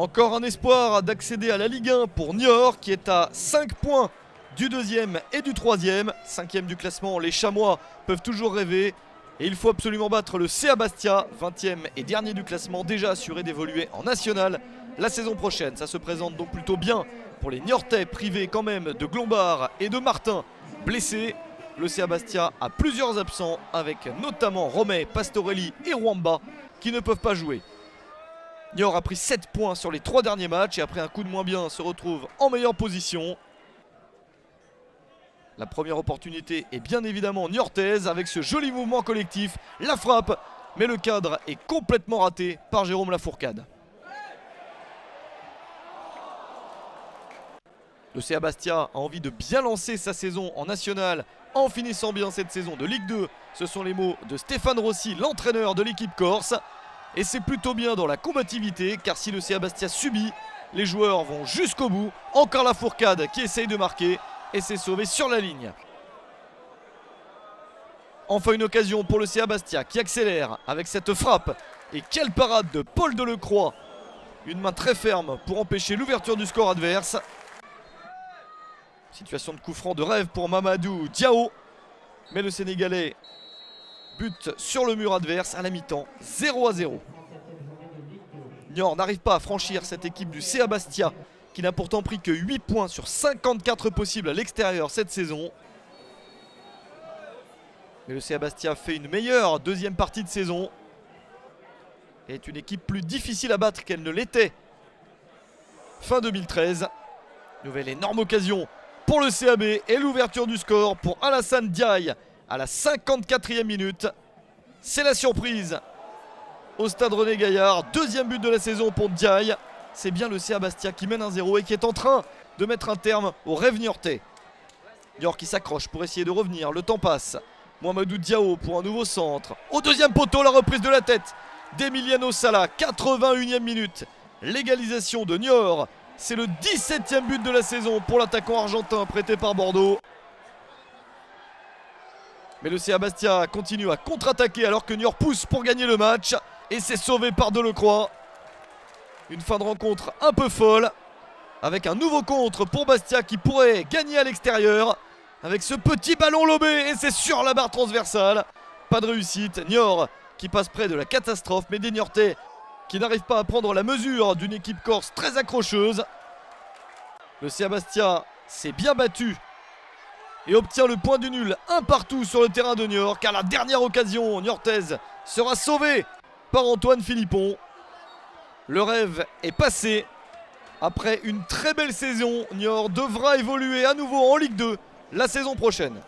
Encore un espoir d'accéder à la Ligue 1 pour Niort qui est à 5 points du deuxième et du troisième. 5e du classement, les Chamois peuvent toujours rêver. Et il faut absolument battre le CA Bastia, 20e et dernier du classement, déjà assuré d'évoluer en national la saison prochaine. Ça se présente donc plutôt bien pour les Niortais, privés quand même de Glombard et de Martin, blessés. Le CA Bastia a plusieurs absents, avec notamment Romay, Pastorelli et Rwamba qui ne peuvent pas jouer. Niort a pris 7 points sur les 3 derniers matchs et après un coup de moins bien se retrouve en meilleure position. La première opportunité est bien évidemment niortaise avec ce joli mouvement collectif, la frappe, mais le cadre est complètement raté par Jérôme Lafourcade. Le CA Bastia a envie de bien lancer sa saison en national en finissant bien cette saison de Ligue 2. Ce sont les mots de Stéphane Rossi, l'entraîneur de l'équipe corse. Et c'est plutôt bien dans la combativité, car si le CA Bastia subit, les joueurs vont jusqu'au bout. Encore Lafourcade qui essaye de marquer et s'est sauvé sur la ligne. Enfin une occasion pour le CA Bastia qui accélère avec cette frappe. Et quelle parade de Paul Delecroix. Une main très ferme pour empêcher l'ouverture du score adverse. Situation de coup franc de rêve pour Mamadou Diao. Mais le Sénégalais bute sur le mur adverse à la mi-temps, 0-0. Niort n'arrive pas à franchir cette équipe du CA Bastia qui n'a pourtant pris que 8 points sur 54 possibles à l'extérieur cette saison. Mais le CA Bastia fait une meilleure deuxième partie de saison et est une équipe plus difficile à battre qu'elle ne l'était fin 2013. Nouvelle énorme occasion pour le CAB et l'ouverture du score pour Alassane Diaye à la 54e minute. C'est la surprise au stade René Gaillard. Deuxième but de la saison pour Diaye. C'est bien le CA Bastia qui mène 1-0 et qui est en train de mettre un terme au rêve niortais. Niort qui s'accroche pour essayer de revenir. Le temps passe. Mamadou Diao pour un nouveau centre. Au deuxième poteau, la reprise de la tête d'Emiliano Sala. 81e minute. L'égalisation de Niort. C'est le 17e but de la saison pour l'attaquant argentin prêté par Bordeaux. Mais le CA Bastia continue à contre-attaquer alors que Niort pousse pour gagner le match. Et c'est sauvé par Delecroix. Une fin de rencontre un peu folle. Avec un nouveau contre pour Bastia qui pourrait gagner à l'extérieur. Avec ce petit ballon lobé et c'est sur la barre transversale. Pas de réussite. Niort qui passe près de la catastrophe. Mais des Niortais qui n'arrivent pas à prendre la mesure d'une équipe corse très accrocheuse. Le CA Bastia s'est bien battu et obtient le point du nul, un partout sur le terrain de Niort, car la dernière occasion niortaise sera sauvée par Antoine Philippon. Le rêve est passé. Après une très belle saison, Niort devra évoluer à nouveau en Ligue 2 la saison prochaine.